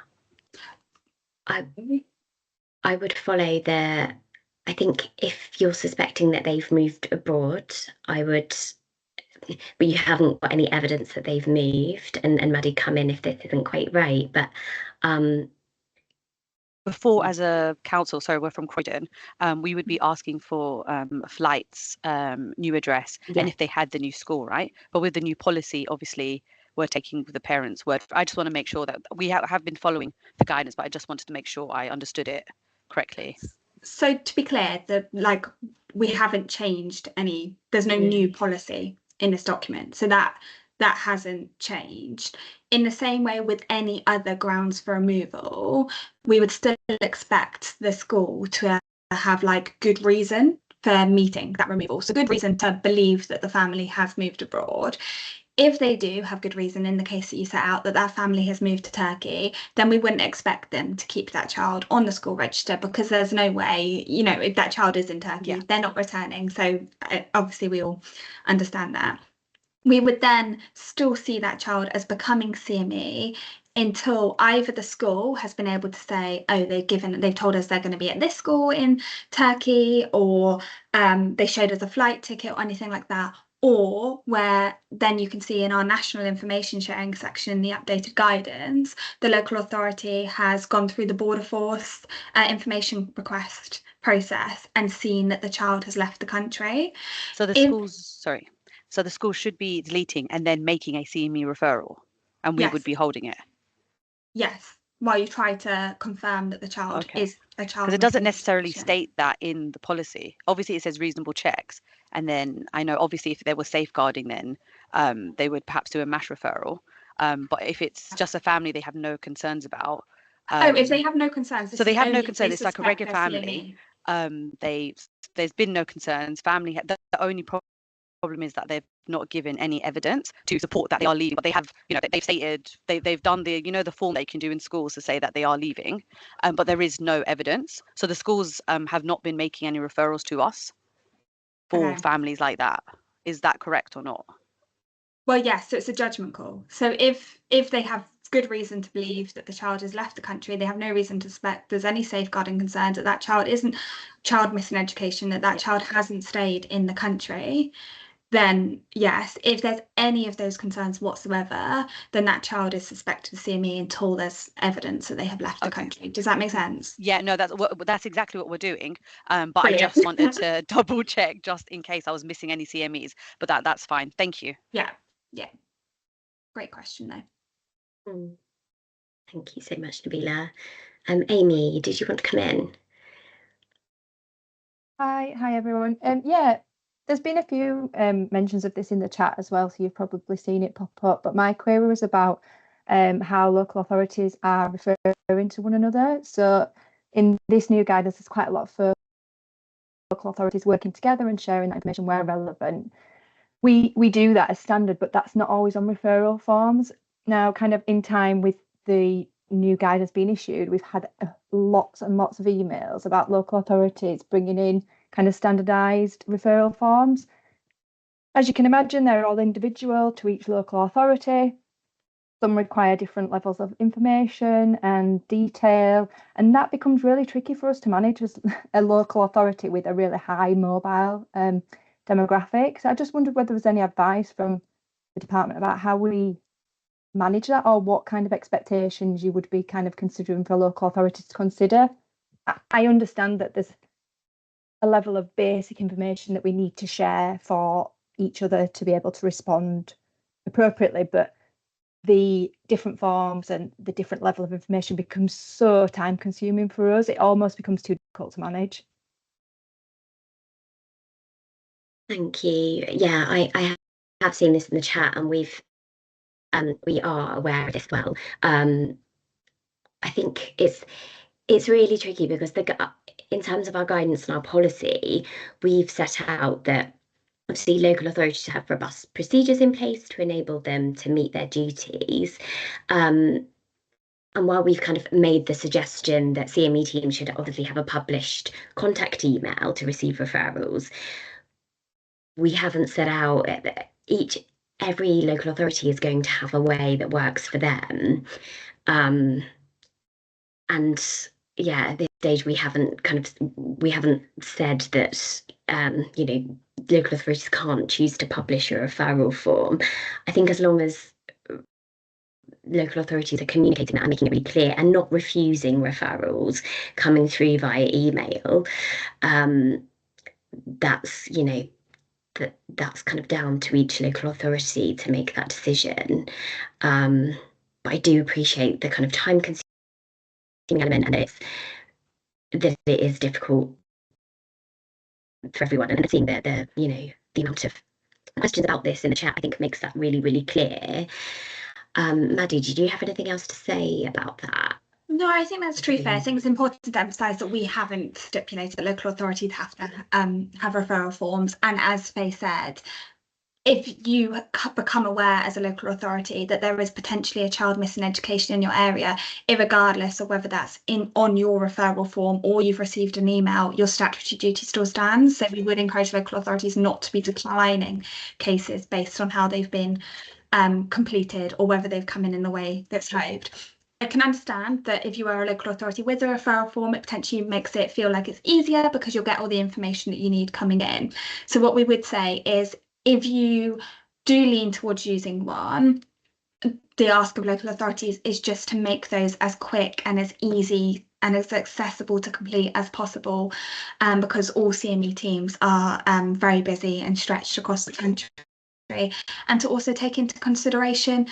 I would follow I think if you're suspecting that they've moved abroad, but you haven't got any evidence that they've moved, and Maddie, come in if this isn't quite right, but before, as a council, sorry, we're from Croydon, we would be asking for flights, new address, and if they had the new school, right? But with the new policy, obviously, we're taking the parents' word. I just want to make sure that we have been following the guidance, but I just wanted to make sure I understood it correctly. So to be clear, we haven't changed any. There's no new policy in this document, so that hasn't changed. In the same way with any other grounds for removal, we would still expect the school to have good reason for meeting that removal. So good reason to believe that the family has moved abroad. If they do have good reason, in the case that you set out, that that family has moved to Turkey, then we wouldn't expect them to keep that child on the school register, because there's no way, if that child is in Turkey, they're not returning. So obviously we all understand that. We would then still see that child as becoming CME until either the school has been able to say, oh, they've told us they're going to be at this school in Turkey, or they showed us a flight ticket or anything like that, or where then you can see in our national information sharing section, the updated guidance, the local authority has gone through the border force information request process and seen that the child has left the country. So So the school should be deleting and then making a CME referral, and we would be holding it. Yes, while you try to confirm that the child is a child. Because it doesn't necessarily education. state that in the policy. Obviously, it says reasonable checks. And then I know, obviously, if there was safeguarding, then they would perhaps do a MASH referral. But if it's just a family they have no concerns about. If they have no concerns. So they have no only if concerns. they It's like a suspect regular they're family. CME. There's been no concerns. Family, the only problem is that they've not given any evidence to support that they are leaving, but they have, they've stated they've done the, the form they can do in schools to say that they are leaving, but there is no evidence. So the schools have not been making any referrals to us for families like that. Is that correct or not? Well, yes, so it's a judgment call. So if they have good reason to believe that the child has left the country, they have no reason to suspect there's any safeguarding concerns, that that child isn't child missing education, that child hasn't stayed in the country, then yes, if there's any of those concerns whatsoever, then that child is suspected of CME until there's evidence that they have left the country. Does that make sense? Yeah, no, that's exactly what we're doing. But Brilliant. I just wanted to double check just in case I was missing any CMEs. But that's fine. Thank you. Yeah. Great question though. Thank you so much, Nabila. Amy, did you want to come in? Hi everyone. Yeah, there's been a few mentions of this in the chat as well, so you've probably seen it pop up. But my query was about how local authorities are referring to one another. So in this new guidance, there's quite a lot for local authorities working together and sharing that information where relevant. We do that as standard, but that's not always on referral forms. Now, kind of in time with the new guidance being issued, we've had lots and lots of emails about local authorities bringing in kind of standardised referral forms. As you can imagine, they're all individual to each local authority. Some require different levels of information and detail, and that becomes really tricky for us to manage as a local authority with a really high mobile demographic. So I just wondered whether there was any advice from the department about how we manage that, or what kind of expectations you would be kind of considering for local authorities to consider. I understand that there's a level of basic information that we need to share for each other to be able to respond appropriately, but the different forms and the different level of information becomes so time consuming for us, it almost becomes too difficult to manage. Thank you. Yeah, I have seen this in the chat, and we are aware of this as well. I think it's really tricky because in terms of our guidance and our policy, we've set out that obviously local authorities have robust procedures in place to enable them to meet their duties. And while we've kind of made the suggestion that CME teams should obviously have a published contact email to receive referrals, we haven't set out every local authority is going to have a way that works for them. And yeah, at this stage we haven't said that local authorities can't choose to publish a referral form. I think as long as local authorities are communicating that and making it really clear and not refusing referrals coming through via email, that's that's kind of down to each local authority to make that decision. But I do appreciate the kind of time consuming element, and that it is difficult for everyone, and seeing the amount of questions about this in the chat, I think makes that really, really clear. Maddie, did you have anything else to say about that? No, I think that's true. Fair. I think it's important to emphasise that we haven't stipulated that local authorities have to have referral forms. And as Faye said, if you become aware as a local authority that there is potentially a child missing education in your area, regardless of whether that's on your referral form or you've received an email, your statutory duty still stands. So we would encourage local authorities not to be declining cases based on how they've been completed or whether they've come in the way that's hoped. I can understand that if you are a local authority with a referral form, it potentially makes it feel like it's easier because you'll get all the information that you need coming in. So what we would say is, if you do lean towards using one, the ask of local authorities is just to make those as quick and as easy and as accessible to complete as possible, because all CME teams are very busy and stretched across the country, and to also take into consideration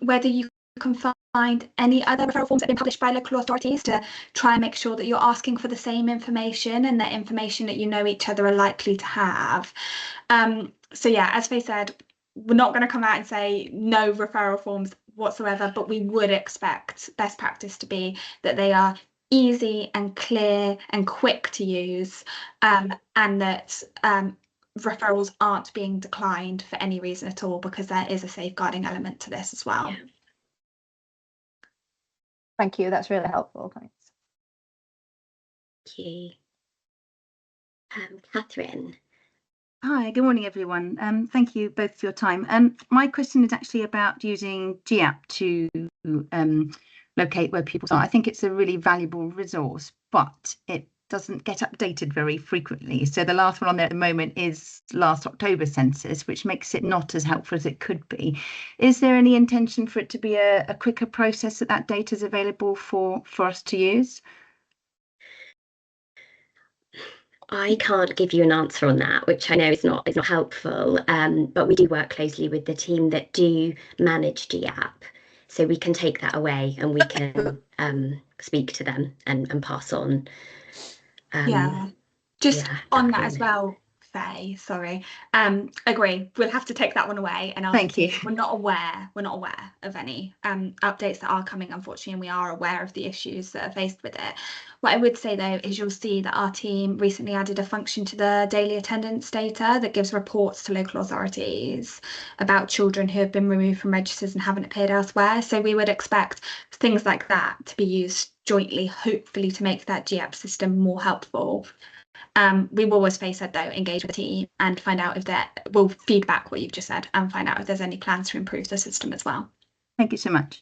whether you can find any other referral forms that have been published by local authorities to try and make sure that you're asking for the same information and that information that you know each other are likely to have. So yeah, as Faye said, we're not going to come out and say no referral forms whatsoever, but we would expect best practice to be that they are easy and clear and quick to use, and that referrals aren't being declined for any reason at all, because there is a safeguarding element to this as well. Yeah. Thank you, that's really helpful. Thanks. Thank you. Catherine. Hi, good morning, everyone. Thank you both for your time. My question is actually about using GAP to locate where pupils are. I think it's a really valuable resource, but it doesn't get updated very frequently. So the last one on there at the moment is last October census, which makes it not as helpful as it could be. Is there any intention for it to be a quicker process that data is available for us to use? I can't give you an answer on that, which I know is not helpful, but we do work closely with the team that do manage GAP, so we can take that away and we can speak to them and pass on. Just on that as well, Faye, sorry, agree, we'll have to take that one away, and Thank you. we're not aware of any updates that are coming, unfortunately, and we are aware of the issues that are faced with it. What I would say though is you'll see that our team recently added a function to the daily attendance data that gives reports to local authorities about children who have been removed from registers and haven't appeared elsewhere. So we would expect things like that to be used jointly, hopefully, to make that GAP system more helpful. We will, as Faye said though, engage with the team and find out if we'll feedback what you've just said and find out if there's any plans to improve the system as well. Thank you so much.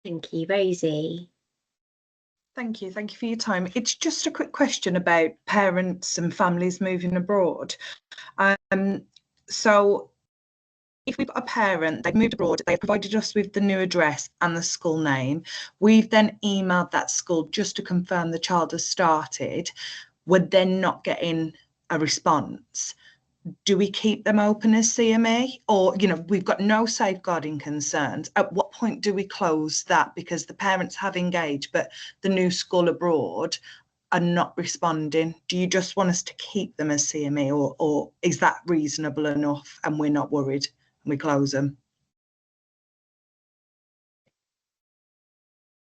Thank you, Rosie. Thank you for your time. It's just a quick question about parents and families moving abroad. So if we've got a parent, they've moved abroad, they've provided us with the new address and the school name, we've then emailed that school just to confirm the child has started, we're then not getting a response. Do we keep them open as CME, or, you know, we've got no safeguarding concerns? At what point do we close that? Because the parents have engaged, but the new school abroad are not responding. Do you just want us to keep them as CME, or is that reasonable enough and we're not worried and we close them?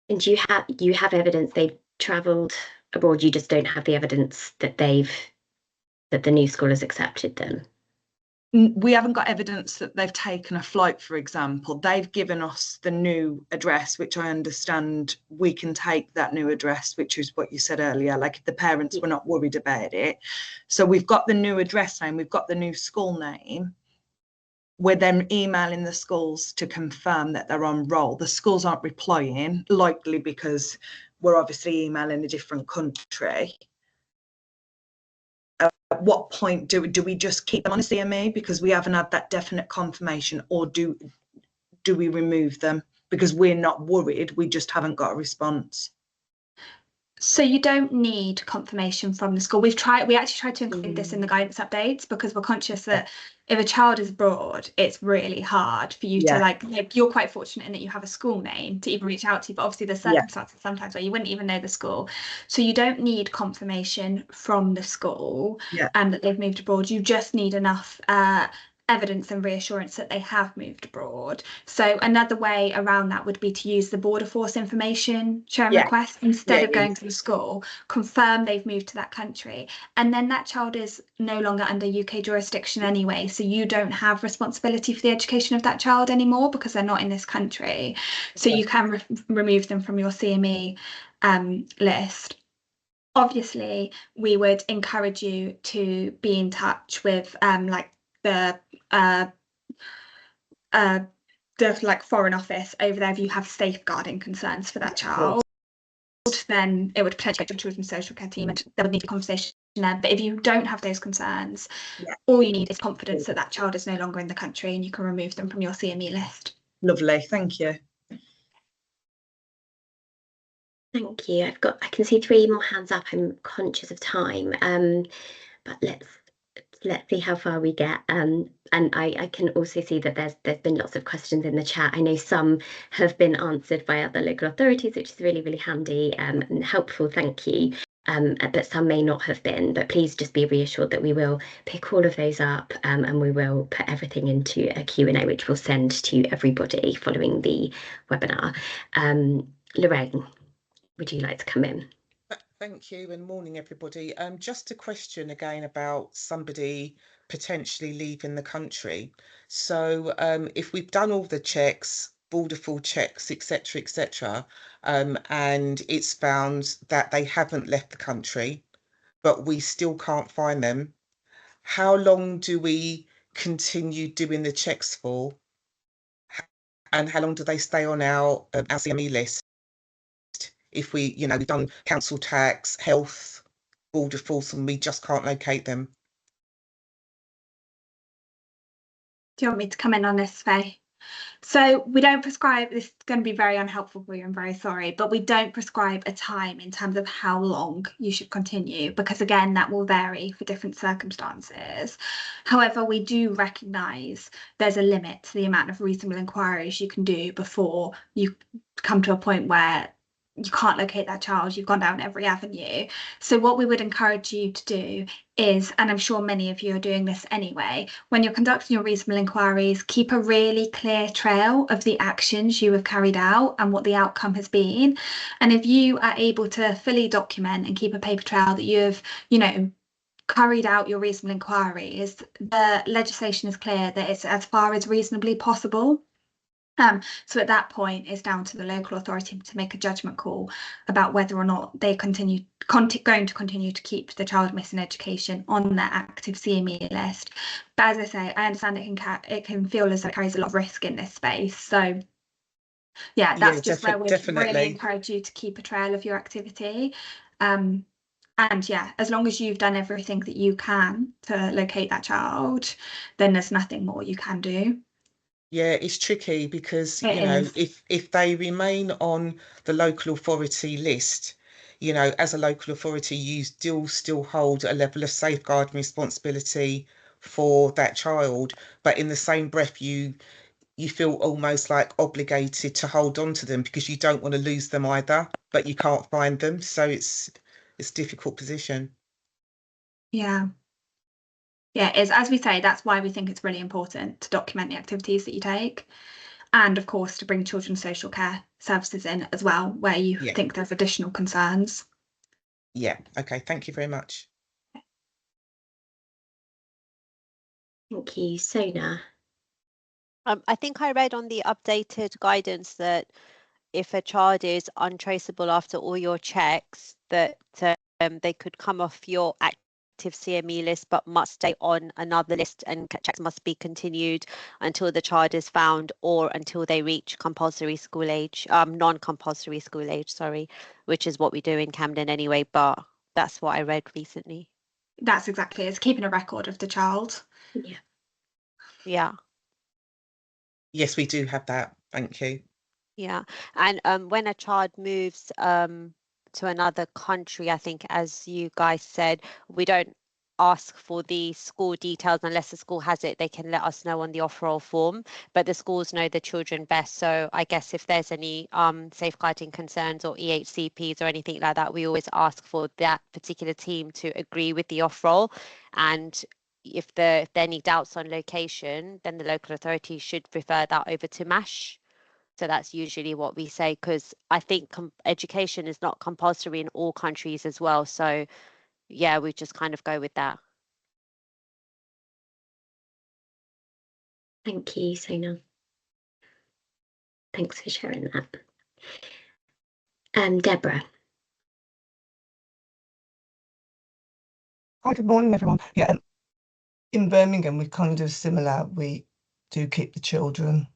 And do you have evidence they've travelled abroad? You just don't have the evidence that the new school has accepted them? We haven't got evidence that they've taken a flight, for example. They've given us the new address, which I understand we can take that new address, which is what you said earlier, like if the parents were not worried about it. So we've got the new address name, we've got the new school name. We're then emailing the schools to confirm that they're on roll. The schools aren't replying, likely because we're obviously emailing a different country. At what point do we just keep them on a CME because we haven't had that definite confirmation, or do we remove them because we're not worried, we just haven't got a response? So you don't need confirmation from the school. We actually tried to include this in the guidance updates because we're conscious that if a child is abroad, it's really hard for you to like you're quite fortunate in that you have a school name to even reach out to, but obviously there's circumstances sometimes where you wouldn't even know the school. So you don't need confirmation from the school that they've moved abroad. You just need enough evidence and reassurance that they have moved abroad. So another way around that would be to use the border force information sharing request instead of going to the school, confirm they've moved to that country, and then that child is no longer under UK jurisdiction anyway, so you don't have responsibility for the education of that child anymore because they're not in this country. So you can remove them from your CME list. Obviously, we would encourage you to be in touch with like the like Foreign Office over there if you have safeguarding concerns for that child. Then it would potentially go to the Children's Social Care team and there would need a conversation there. But if you don't have those concerns, all you need is confidence that that child is no longer in the country and you can remove them from your CME list. Lovely, thank you. Thank you. I can see 3 more hands up. I'm conscious of time, but let's let's see how far we get. And I can also see that there's been lots of questions in the chat. I know some have been answered by other local authorities, which is really, really handy and helpful. Thank you. But some may not have been. But please just be reassured that we will pick all of those up and we will put everything into a Q&A, which we'll send to everybody following the webinar. Lorraine, would you like to come in? Thank you and morning everybody. Just a question again about somebody potentially leaving the country. So if we've done all the checks, border full checks, etc., and it's found that they haven't left the country, but we still can't find them, how long do we continue doing the checks for? And how long do they stay on our CME list? If we, we've done council tax, health, border force, and we just can't locate them. Do you want me to come in on this, Faye? So we don't prescribe, this is going to be very unhelpful for you, I'm very sorry, but we don't prescribe a time in terms of how long you should continue, because again, that will vary for different circumstances. However, we do recognise there's a limit to the amount of reasonable inquiries you can do before you come to a point where you can't locate that child, you've gone down every avenue. So what we would encourage you to do is, and I'm sure many of you are doing this anyway, when you're conducting your reasonable inquiries, keep a really clear trail of the actions you have carried out and what the outcome has been. And if you are able to fully document and keep a paper trail that you have, carried out your reasonable inquiries, the legislation is clear that it's as far as reasonably possible. So at that point, it's down to the local authority to make a judgment call about whether or not they going to continue to keep the child missing education on their active CME list. But as I say, I understand it can feel as though it carries a lot of risk in this space. So yeah, that's just where we'd really encourage you to keep a trail of your activity. And yeah, as long as you've done everything that you can to locate that child, then there's nothing more you can do. Yeah, it's tricky because, if they remain on the local authority list, as a local authority, you still hold a level of safeguarding responsibility for that child. But in the same breath, you feel almost like obligated to hold on to them because you don't want to lose them either, but you can't find them. So it's a difficult position. Yeah. Yeah, it is. As we say, that's why we think it's really important to document the activities that you take. And of course, to bring children's social care services in as well, where you think there's additional concerns. Yeah, okay, thank you very much. Thank you, Sona. I think I read on the updated guidance that if a child is untraceable after all your checks, that they could come off your active CME list but must stay on another list, and checks must be continued until the child is found or until they reach compulsory school age, non-compulsory school age, sorry, which is what we do in Camden anyway, but that's what I read recently. That's exactly it. It's keeping a record of the child. Yeah. Yes, we do have that. Thank you. Yeah, and when a child moves to another country, I think, as you guys said, we don't ask for the school details unless the school has it. They can let us know on the off-roll form, but the schools know the children best. So I guess if there's any safeguarding concerns or EHCPs or anything like that, we always ask for that particular team to agree with the off-roll. And if there are any doubts on location, then the local authority should refer that over to MASH. So that's usually what we say, because I think education is not compulsory in all countries as well. So yeah, we just kind of go with that. Thank you, Sona. Thanks for sharing that. Deborah. Hi, good morning, everyone. Yeah, in Birmingham, we kind of similar. We do keep the children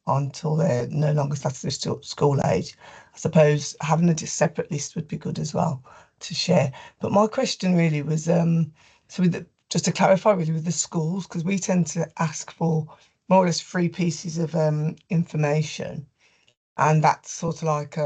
until they're no longer statutory school age. I suppose having a separate list would be good as well to share. But my question really was, just to clarify really with the schools, because we tend to ask for more or less 3 pieces of information, and that's sort of like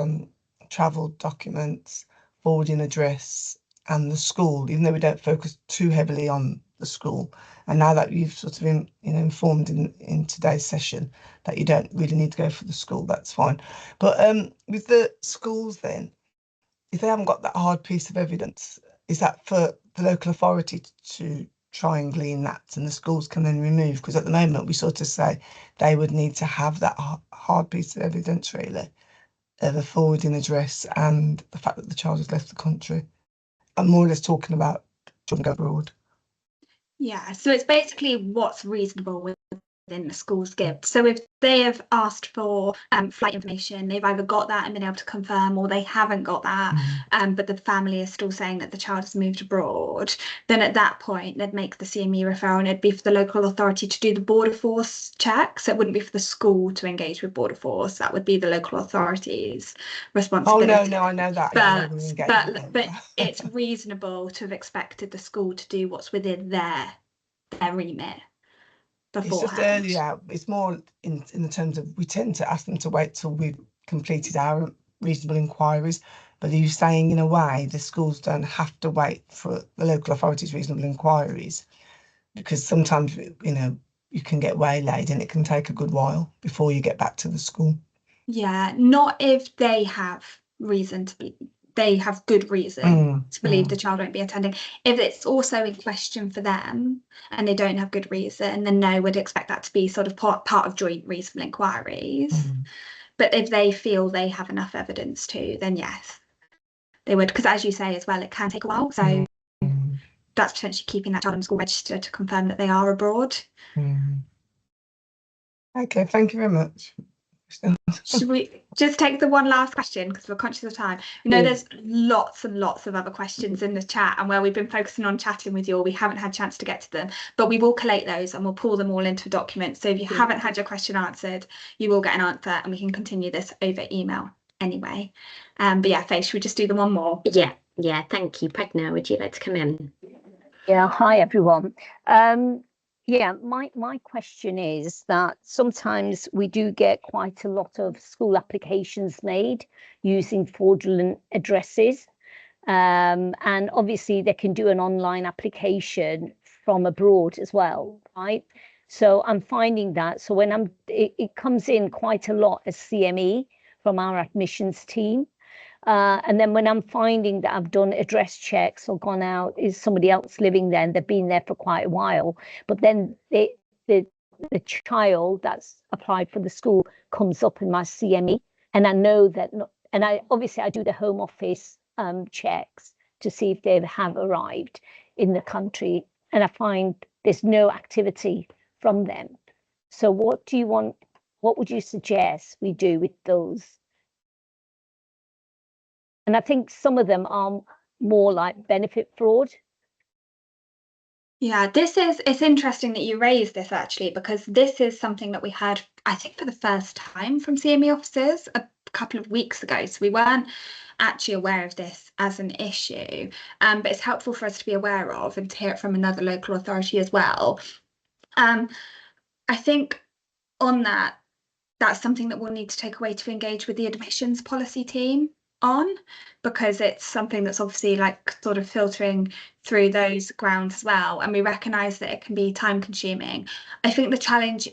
travel documents, forwarding address, and the school, even though we don't focus too heavily on the school. And now that you've sort of informed in today's session that you don't really need to go for the school, that's fine. But with the schools then, if they haven't got that hard piece of evidence, is that for the local authority to try and glean that, and the schools can then remove? Because at the moment we sort of say they would need to have that hard piece of evidence, really, of a forwarding address and the fact that the child has left the country. I'm more or less talking about children go abroad. Yeah, so it's basically what's reasonable within the school's gift. So if they have asked for flight information, they've either got that and been able to confirm, or they haven't got that, but the family is still saying that the child has moved abroad, then at that point they'd make the CME referral, and it'd be for the local authority to do the border force check. So it wouldn't be for the school to engage with border force. That would be the local authority's responsibility. Oh no, I know that. But it's reasonable to have expected the school to do what's within their remit beforehand. It's just earlier. It's more in the terms of, we tend to ask them to wait till we've completed our reasonable inquiries. But are you saying, in a way, the schools don't have to wait for the local authority's reasonable inquiries? Because sometimes, you can get waylaid and it can take a good while before you get back to the school. Yeah, not if they have reason to be. They have good reason to believe the child won't be attending. If it's also in question for them and they don't have good reason, then no, we'd expect that to be sort of part of joint reasonable inquiries. But if they feel they have enough evidence to, then yes, they would. Because as you say as well, it can take a while. So that's potentially keeping that child on the school register to confirm that they are abroad. Okay, thank you very much. Should we just take the one last question, because we're conscious of time? There's lots and lots of other questions in the chat, and where we've been focusing on chatting with you all, we haven't had a chance to get to them, but we will collate those and we'll pull them all into a document. So if you haven't had your question answered, you will get an answer, and we can continue this over email anyway. But yeah, Faye, should we just do the one more? Yeah, thank you. Pregna, would you like to come in? Yeah, hi everyone. Yeah, my question is that sometimes we do get quite a lot of school applications made using fraudulent addresses. And obviously they can do an online application from abroad as well, right? So I'm finding that. So when it comes in quite a lot as CME from our admissions team. And then when I'm finding that I've done address checks or gone out, is somebody else living there and they've been there for quite a while, but then the child that's applied for the school comes up in my CME, and I know that, and I do the Home Office checks to see if they have arrived in the country, and I find there's no activity from them. So what would you suggest we do with those? And I think some of them are more like benefit fraud. Yeah, it's interesting that you raised this, actually, because this is something that we heard, I think, for the first time from CME officers a couple of weeks ago. So we weren't actually aware of this as an issue, but it's helpful for us to be aware of and to hear it from another local authority as well. I think on that's something that we'll need to take away to engage with the admissions policy team on, because it's something that's obviously like sort of filtering through those grounds as well, and we recognise that it can be time consuming. I think the challenge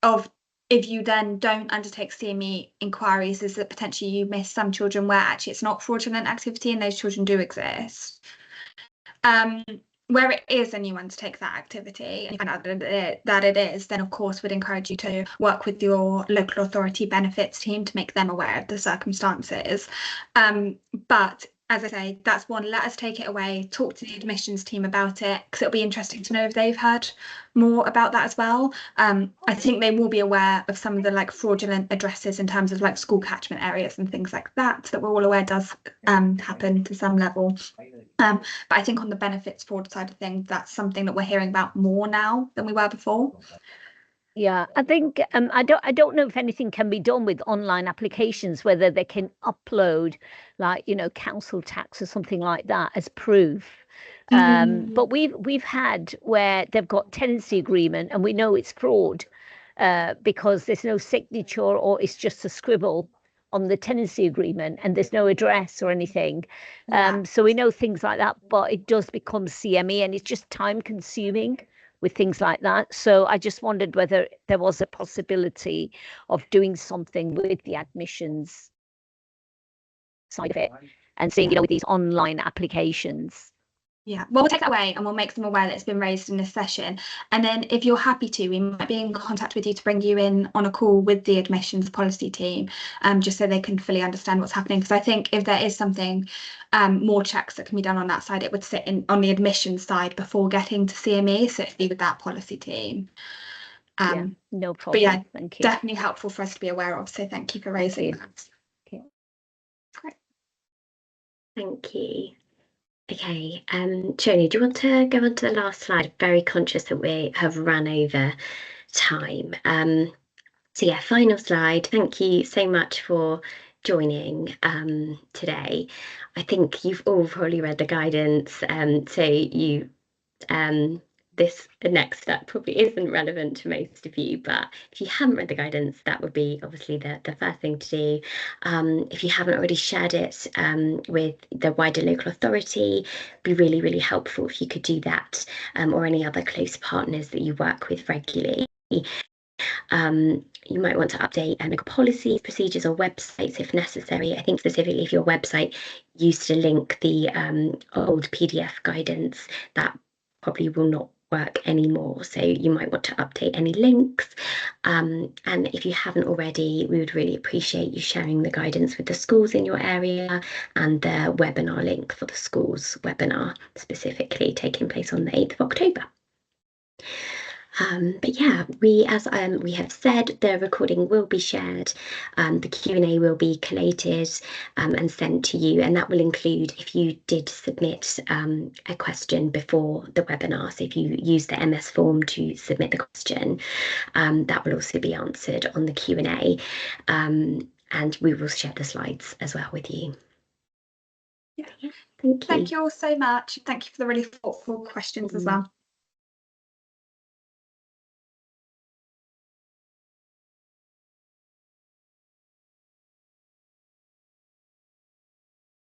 of, if you then don't undertake CME inquiries, is that potentially you miss some children where actually it's not fraudulent activity and those children do exist. Where it is and you undertake that activity and you find out that it is, then of course we'd encourage you to work with your local authority benefits team to make them aware of the circumstances. But as I say, that's one, let us take it away, talk to the admissions team about it, because it'll be interesting to know if they've heard more about that as well. I think they will be aware of some of the like fraudulent addresses in terms of like school catchment areas and things like that we're all aware does happen to some level. But I think on the benefits fraud side of things, that's something that we're hearing about more now than we were before. Yeah, I think I don't know if anything can be done with online applications, whether they can upload like, council tax or something like that as proof. But we've had where they've got tenancy agreement and we know it's fraud because there's no signature or it's just a scribble on the tenancy agreement and there's no address or anything. Yeah. So we know things like that, but it does become CME and it's just time consuming with things like that. So I just wondered whether there was a possibility of doing something with the admissions side of it and seeing, with these online applications. Yeah, well, we'll take that away and we'll make them aware that it's been raised in this session. And then if you're happy to, we might be in contact with you to bring you in on a call with the admissions policy team, just so they can fully understand what's happening. Because I think if there is something, more checks that can be done on that side, it would sit in on the admissions side before getting to CME. So it'd be with that policy team. Yeah, no problem. But yeah, thank you. definitely helpful for us to be aware of. So thank you for raising that. Okay. Great. Thank you. Okay, Joni, do you want to go on to the last slide? Very conscious that we have run over time. So yeah, final slide. Thank you so much for joining today. I think you've all probably read the guidance, so you this next step probably isn't relevant to most of you, but if you haven't read the guidance, that would be obviously the first thing to do. If you haven't already shared it with the wider local authority, it'd be really, really helpful if you could do that, or any other close partners that you work with regularly. You might want to update local policies, procedures, or websites if necessary. I think specifically if your website used to link the old PDF guidance, that probably will not work anymore. So you might want to update any links. And if you haven't already, we would really appreciate you sharing the guidance with the schools in your area and the webinar link for the schools webinar, specifically taking place on the 8th of October. But yeah, as we have said, the recording will be shared, the Q&A will be collated and sent to you, and that will include if you did submit a question before the webinar. So if you use the MS form to submit the question, that will also be answered on the Q&A, and we will share the slides as well with you. Yeah. Thank you. Thank you all so much. Thank you for the really thoughtful questions as well.